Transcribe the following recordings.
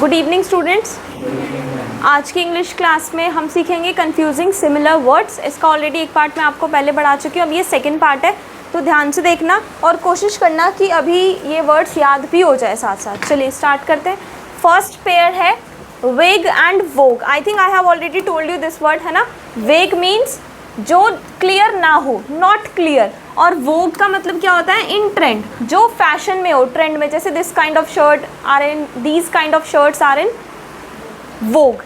Good evening students. आज की English class में हम सीखेंगे कंफ्यूजिंग सिमिलर वर्ड्स। इसका ऑलरेडी एक पार्ट मैं आपको पहले पढ़ा चुकी हूँ, अब ये सेकंड पार्ट है, तो ध्यान से देखना और कोशिश करना कि अभी ये वर्ड्स याद भी हो जाए साथ साथ। चलिए स्टार्ट करते हैं। फर्स्ट पेयर है वेग and Vogue. I think I have already told you this word, है ना। वेग मीन्स जो क्लियर ना हो, नॉट क्लियर, और वोग का मतलब क्या होता है, इन ट्रेंड, जो फैशन में हो, ट्रेंड में। जैसे this kind of shirt are in, these kind of shirts are in vogue.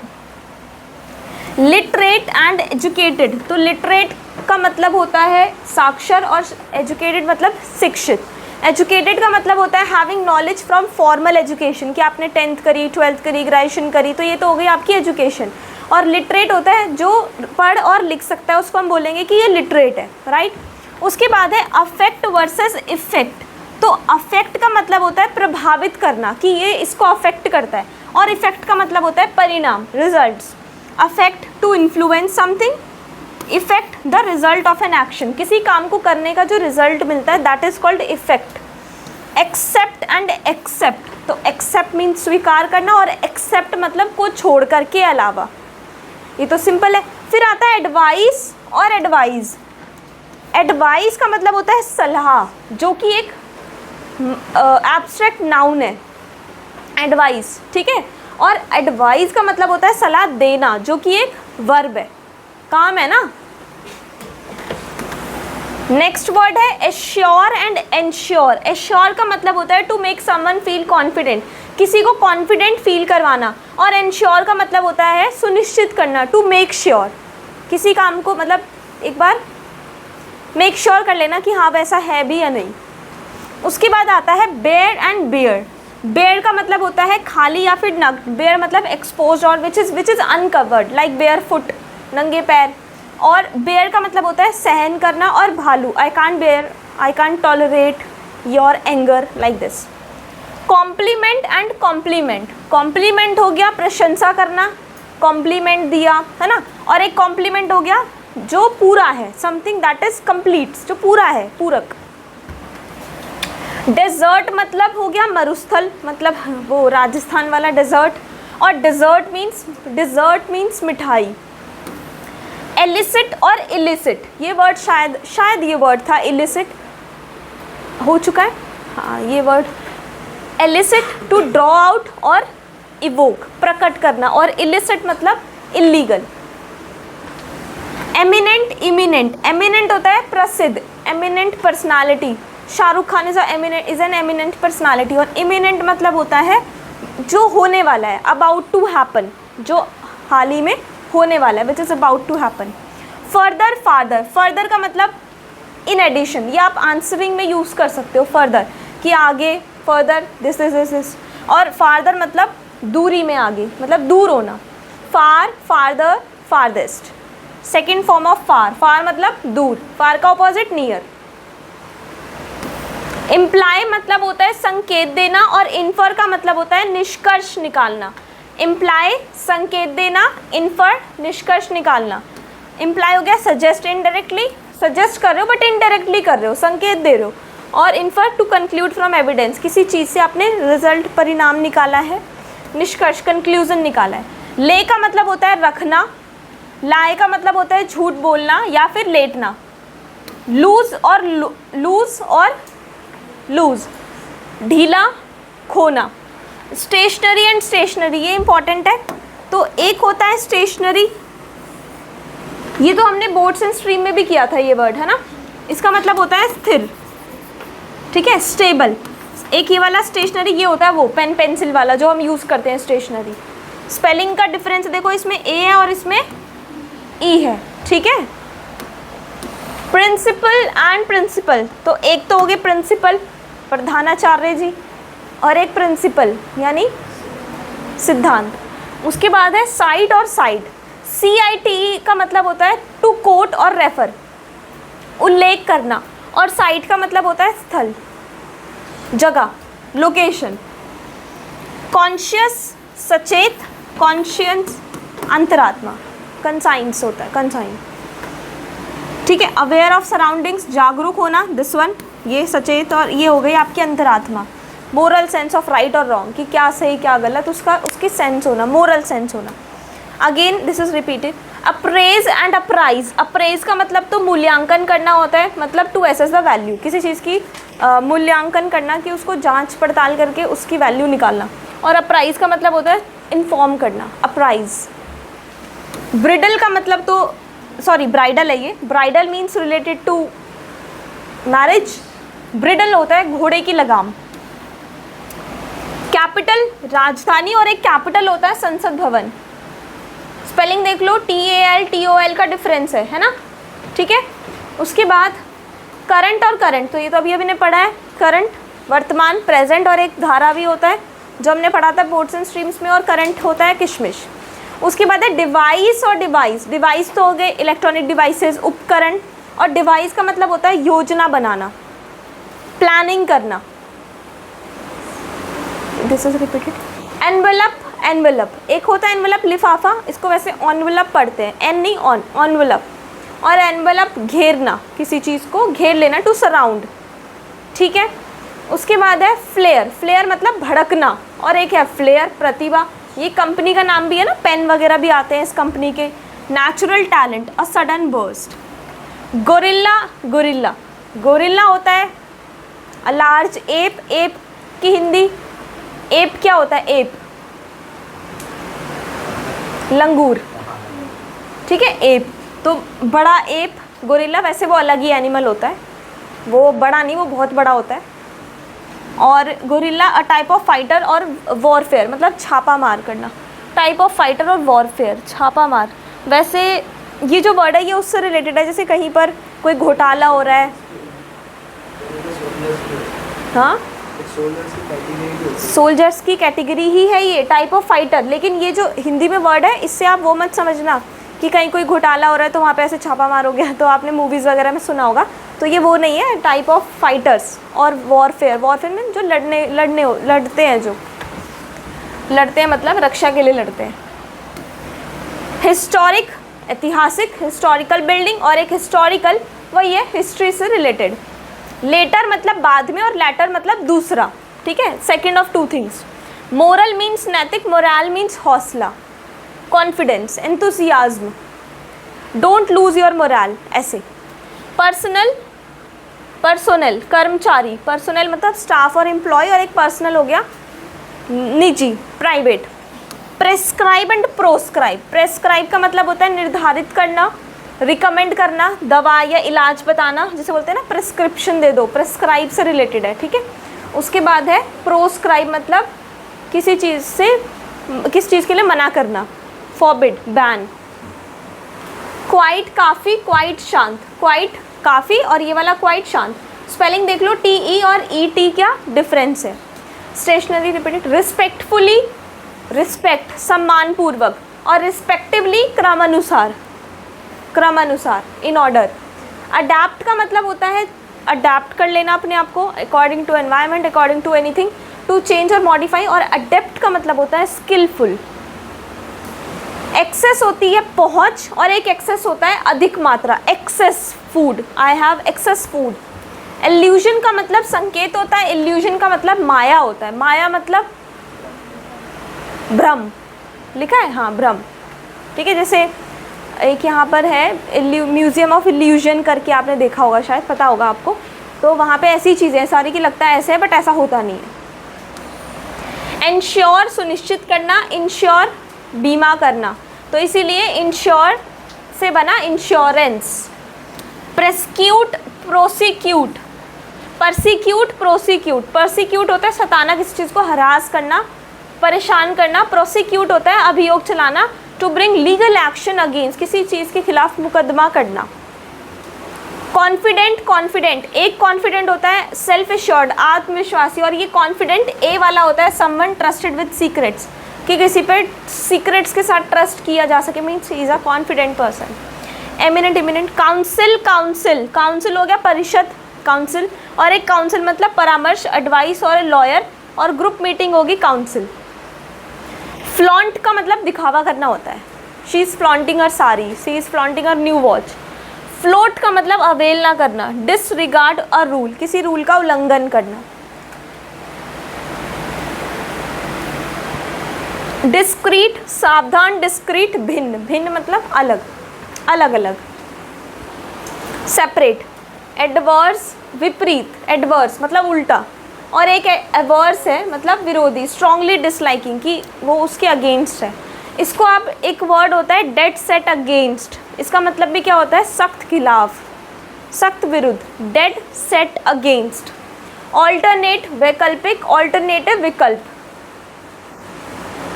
Literate and educated, तो लिटरेट का मतलब होता है साक्षर और एजुकेटेड मतलब शिक्षित। एजुकेटेड का मतलब होता है having knowledge from formal education, कि आपने 10th करी, 12th करी, ग्रेजुएशन करी, तो ये तो हो गई आपकी एजुकेशन। और लिटरेट होता है जो पढ़ और लिख सकता है, उसको हम बोलेंगे कि ये लिटरेट है, राइट। उसके बाद है अफेक्ट वर्सेस इफेक्ट। तो अफेक्ट का मतलब होता है प्रभावित करना, कि ये इसको अफेक्ट करता है, और इफेक्ट का मतलब होता है परिणाम, results. Affect to influence something, effect the result of an action, किसी काम को करने का जो रिजल्ट मिलता है, that is called effect. Accept and except, तो एक्सेप्ट मीन्स स्वीकार करना, और एक्सेप्ट मतलब को छोड़ करके अलावा। ये तो सिंपल है। फिर आता है एडवाइस और एडवाइज। एडवाइस का मतलब होता है सलाह, जो कि एक एब्स्ट्रैक्ट नाउन है, एडवाइस, ठीक है। और एडवाइस का मतलब होता है सलाह देना, जो कि एक वर्ब है, काम है ना। नेक्स्ट वर्ड है एश्योर एंड एंश्योर। एश्योर का मतलब होता है to make someone feel confident, किसी को कॉन्फिडेंट फील करवाना। और एंश्योर का मतलब होता है सुनिश्चित करना, टू मेक श्योर, किसी काम को मतलब एक बार मेक श्योर कर लेना कि हाँ वैसा है भी या नहीं। उसके बाद आता है बेयर एंड बेयर। बेयर का मतलब होता है खाली या फिर नग्न। बेयर मतलब एक्सपोज और which is uncovered, like bear foot, नंगे पैर। और बेयर का मतलब होता है सहन करना। और भालू, I can't bear, I can't tolerate your anger, like this. Complement and compliment. Compliment हो गया प्रशंसा करना, कॉम्प्लीमेंट दिया, है ना। और एक कॉम्प्लीमेंट हो गया जो पूरा है, समथिंग दैट इज कंप्लीट, जो पूरा है, पूरक। डेजर्ट मतलब हो गया मरुस्थल, मतलब वो राजस्थान वाला डेजर्ट। और डेजर्ट मीन्स मिठाई। एलिसिट और इलिसिट, ये वर्ड शायद ये वर्ड था, इलिसिट हो चुका है, हाँ ये word. Elicit to draw out और इवोक, प्रकट करना। और इलिसिट मतलब इलीगल। Eminent, imminent. एमिनेंट होता है प्रसिद्ध, eminent personality. Shahrukh Khan is an eminent personality. और इमिनेंट मतलब होता है जो होने वाला है, अबाउट टू हैपन, जो हाल ही में होने वाला है, which is about to happen. Further, farther. Further का मतलब इन एडिशन, ये आप आंसरिंग में यूज़ कर सकते हो, फर्दर कि आगे, फर्दर, दिस इज। और फार्दर मतलब दूरी में आगे, मतलब दूर होना। Far, farther, farthest, second form of far. Far मतलब दूर, फार का ऑपोजिट नियर। इम्प्लाई मतलब होता है संकेत देना, और इन्फर का मतलब होता है निष्कर्ष निकालना। इम्प्लाई संकेत देना, इन्फर निष्कर्ष निकालना। इम्प्लाई हो गया सजेस्ट, इनडायरेक्टली सजेस्ट कर रहे हो बट इनडायरेक्टली कर रहे हो, संकेत दे रहे हो। और infer to conclude from evidence, किसी चीज़ से आपने रिजल्ट, परिणाम निकाला है, निष्कर्ष, कंक्लूजन निकाला है। ले का मतलब होता है रखना। लाए का मतलब होता है झूठ बोलना या फिर लेटना। लूज और लूज, ढीला, खोना। स्टेशनरी एंड स्टेशनरी, ये इंपॉर्टेंट है। तो एक होता है स्टेशनरी, ये तो हमने बोर्ड्स एंड स्ट्रीम में भी किया था ये वर्ड, है ना। इसका मतलब होता है स्थिर, ठीक है, स्टेबल। एक ये वाला स्टेशनरी, ये होता है वो पेन पेंसिल वाला जो हम यूज़ करते हैं स्टेशनरी। स्पेलिंग का डिफरेंस देखो, इसमें ए है और इसमें ई है, ठीक है। प्रिंसिपल एंड प्रिंसिपल, तो एक तो हो गए प्रिंसिपल प्रधानाचार्य जी, और एक प्रिंसिपल यानी सिद्धांत। उसके बाद है साइट और साइट। CIT का मतलब होता है टू कोट और रेफर, उल्लेख करना। और साइट का मतलब होता है स्थल, जगह, लोकेशन। कॉन्शियस सचेत, कॉन्शियस अंतरात्मा, कंसाइंस होता है, कंसाइन, ठीक है। अवेयर ऑफ सराउंडिंग्स, जागरूक होना, दिस वन, ये सचेत, और ये हो गई आपकी अंतरात्मा। मोरल सेंस ऑफ राइट और रॉन्ग, कि क्या सही क्या गलत, उसकी सेंस होना, मोरल सेंस होना। Again this is repeated. Apprise and apprise. Apprise का मतलब तो मूल्यांकन करना होता है, मतलब टू एसेस द वैल्यू, किसी चीज़ की मूल्यांकन करना, कि उसको जांच पड़ताल करके उसकी वैल्यू निकालना। और अप्राइज का मतलब होता है इन्फॉर्म करना, अप्राइज। ब्रिडल का मतलब तो ब्राइडल है ये। Bridal means related to marriage. Bridle होता है घोड़े की लगाम। कैपिटल राजधानी, और एक कैपिटल होता है संसद भवन। स्पेलिंग देख लो, TAL TOL का डिफरेंस है ना, ठीक है। उसके बाद करंट और करंट, तो ये तो अभी ने पढ़ा है। करंट वर्तमान, प्रेजेंट, और एक धारा भी होता है जो हमने पढ़ा था बोर्ड्स एंड स्ट्रीम्स में, और करंट होता है किशमिश। उसके बाद है डिवाइस और डिवाइस। डिवाइस तो हो गए इलेक्ट्रॉनिक डिवाइसेस, उपकरण, और डिवाइस का मतलब होता है योजना बनाना, प्लानिंग करना। This is repeated. Envelope, envelope एक होता है एनवेलप लिफाफा, इसको वैसे एनवेलप पढ़ते हैं, एन नहीं ऑन, एनवेलप। और एनवेलप घेरना, किसी चीज़ को घेर लेना, टू सराउंड, ठीक है। उसके बाद है फ्लेयर। फ्लेयर मतलब भड़कना, और एक है फ्लेयर प्रतिभा, ये कंपनी का नाम भी है ना, पेन वगैरह भी आते हैं इस कंपनी के। Natural talent, a sudden burst. Gorilla, gorilla, gorilla होता है अ लार्ज एप। एप की हिंदी, एप क्या होता है, एप लंगूर, ठीक है। एप तो बड़ा एप, गोरिल्ला वैसे वो अलग ही एनिमल होता है, वो बड़ा नहीं, वो बहुत बड़ा होता है। और gorilla a type of fighter और वॉरफेयर, मतलब छापा मार करना। टाइप ऑफ फाइटर और वॉरफेयर, छापा मार। वैसे ये जो वर्ड है ये उससे रिलेटेड है, जैसे कहीं पर कोई घोटाला हो रहा है, हाँ सोल्जर्स की कैटेगरी ही है ये, टाइप ऑफ फाइटर। लेकिन ये जो हिंदी में वर्ड है, इससे आप वो मत समझना कि कहीं कोई घोटाला हो रहा है तो वहाँ पे ऐसे छापा मारोगे, तो आपने मूवीज़ वगैरह में सुना होगा, तो ये वो नहीं है। टाइप ऑफ फाइटर्स और वॉरफेयर, वॉरफेयर में जो लड़ते हैं मतलब रक्षा के लिए लड़ते हैं। हिस्टोरिक ऐतिहासिक, हिस्टोरिकल बिल्डिंग, और एक हिस्टोरिकल वही है हिस्ट्री से रिलेटेड। लेटर मतलब बाद में, और लेटर मतलब दूसरा, ठीक है, second of two things. Moral means नैतिक, मोरल मीन्स हौसला, confidence, enthusiasm, don't lose your moral, ऐसे। पर्सनल, पर्सोनल कर्मचारी, पर्सनल मतलब स्टाफ और एम्प्लॉय, और एक पर्सनल हो गया निजी, private. Prescribe and proscribe. Prescribe का मतलब होता है निर्धारित करना, रिकमेंड करना, दवा या इलाज बताना, जिसे बोलते हैं ना प्रेस्क्रिप्शन दे दो, प्रेस्क्राइब से रिलेटेड है, ठीक है। उसके बाद है प्रोस्क्राइब, मतलब किसी चीज़ से, किस चीज़ के लिए मना करना, फॉरबिड, बैन। क्वाइट काफ़ी, क्वाइट शांत, क्वाइट काफ़ी और ये वाला क्वाइट शांत। स्पेलिंग देख लो, TE और ET क्या डिफरेंस है। Stationery repeated. रिस्पेक्टफुली, रिस्पेक्ट सम्मानपूर्वक, और रिस्पेक्टिवली क्रमानुसार, क्रमानुसार, इन ऑर्डर। अडैप्ट का मतलब होता है अडैप्ट कर लेना अपने आप को, according to environment, according to anything, to change और मॉडिफाई। और अडेप्ट का मतलब होता है स्किलफुल। एक्सेस होती है पहुंच, और एक एक्सेस होता है अधिक मात्रा, excess food, I have excess food. Illusion का मतलब संकेत होता है, इल्यूजन का मतलब माया होता है, माया मतलब भ्रम, लिखा है हाँ भ्रम, ठीक है। जैसे एक यहाँ पर है म्यूजियम ऑफ इल्यूजन करके, आपने देखा होगा शायद, पता होगा आपको, तो वहाँ पे ऐसी चीज़ें सारी की लगता है ऐसे है, बट ऐसा होता नहीं है। इंश्योर सुनिश्चित करना, इंश्योर बीमा करना, तो इसीलिए इंश्योर से बना insurance. Persecute, prosecute, persecute, prosecute. Persecute होता है सताना, किसी चीज़ को हरास करना, परेशान करना। प्रोसिक्यूट होता है अभियोग चलाना, to bring legal action against, किसी चीज़ के खिलाफ मुकदमा करना। कॉन्फिडेंट, कॉन्फिडेंट, एक कॉन्फिडेंट होता है सेल्फ एश्योर्ड, आत्मविश्वासी, और ये कॉन्फिडेंट ए वाला होता है समवन ट्रस्टेड विद सीक्रेट्स, कि किसी पे सीक्रेट्स के साथ ट्रस्ट किया जा सके, means he is a confident person. Eminent, imminent. Council, counsel, council हो गया परिषद, काउंसिल, और एक काउंसिल मतलब परामर्श, एडवाइस, और लॉयर, और ग्रुप मीटिंग होगी काउंसिल। फ्लॉन्ट का मतलब दिखावा करना होता है, she is flaunting her sari, she is flaunting her new watch. Float का मतलब अवेलना करना, डिसरिगार्ड अ रूल, किसी रूल का उल्लंघन करना। डिस्क्रीट सावधान, डिस्क्रीट भिन्न, भिन्न मतलब अलग, अलग अलग। सेपरेट, एडवर्स विपरीत, एडवर्स मतलब उल्टा, और एक एवर्स है मतलब विरोधी, स्ट्रांगली डिसलाइकिंग कि वो उसके अगेंस्ट है। इसको आप, एक वर्ड होता है डेड सेट अगेंस्ट, इसका मतलब भी क्या होता है, सख्त खिलाफ, सख्त विरुद्ध, डेड सेट अगेंस्ट। ऑल्टरनेट वैकल्पिक, ऑल्टरनेटिव विकल्प,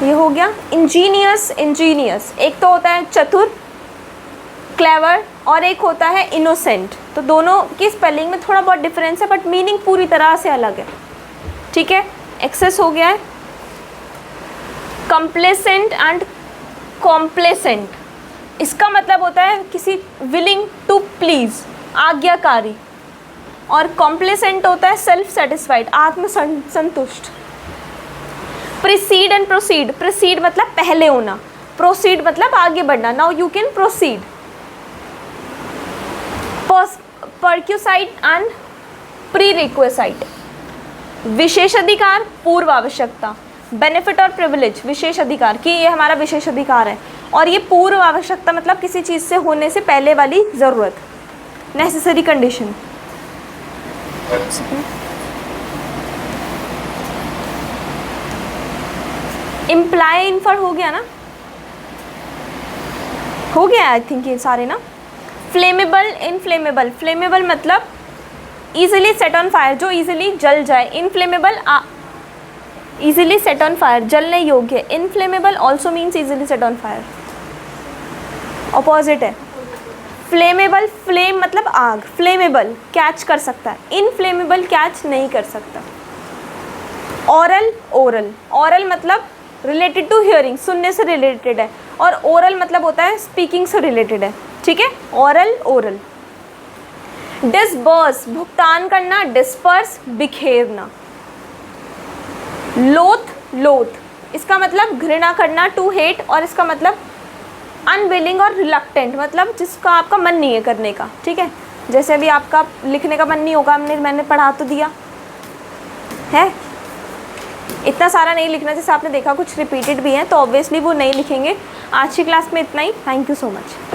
ये हो गया। इंजीनियस, इंजीनियस एक तो होता है चतुर, क्लेवर, और एक होता है इनोसेंट। तो दोनों की स्पेलिंग में थोड़ा बहुत डिफरेंस है बट मीनिंग पूरी तरह से अलग है, ठीक है। एक्सेस हो गया है। कंप्लेसेंट एंड कॉम्प्लेसेंट, इसका मतलब होता है किसी विलिंग टू प्लीज, आज्ञाकारी, और कॉम्प्लेसेंट होता है सेल्फ सेटिस्फाइड, आत्म संतुष्ट। प्रीसीड एंड प्रोसीड, प्रीसीड मतलब पहले होना, प्रोसीड मतलब आगे बढ़ना, now you can proceed. Perquisite and prerequisite, विशेषाधिकार, पूर्व आवश्यकता। बेनिफिट और प्रिविलेज, विशेष अधिकार कि ये हमारा विशेष अधिकार है, और ये पूर्व आवश्यकता मतलब किसी चीज़ से होने से पहले वाली ज़रूरत, नेसेसरी कंडीशन। इम्प्लाई इन्फर हो गया ना, हो गया आई थिंक ये सारे ना। फ्लेमेबल, इनफ्लेमेबल, फ्लेमेबल मतलब इजीली सेट ऑन फायर, जो इजीली जल जाए। Inflammable easily set on fire, जलने योग्य। Inflammable also means easily set on fire, opposite है। फ्लेमेबल, फ्लेम मतलब आग, फ्लेमेबल कैच कर सकता है, इनफ्लेमेबल कैच नहीं कर सकता। ओरल, ओरल, ओरल मतलब रिलेटेड टू हियरिंग, सुनने से रिलेटेड है, और ओरल मतलब होता है स्पीकिंग से रिलेटेड है, ठीक है। Oral, oral. डिसबर्स भुगतान करना, डिस्पर्स बिखेरना। लोथ, लोथ इसका मतलब घृणा करना, टू हेट, और इसका मतलब अनविलिंग और रिलक्टेंट मतलब जिसका आपका मन नहीं है करने का, ठीक है। जैसे अभी आपका लिखने का मन नहीं होगा, मैंने पढ़ा तो दिया है, इतना सारा नहीं लिखना, जैसे आपने देखा कुछ रिपीटेड भी हैं तो ऑब्वियसली वो नहीं लिखेंगे। आज की क्लास में इतना ही, थैंक यू सो मच।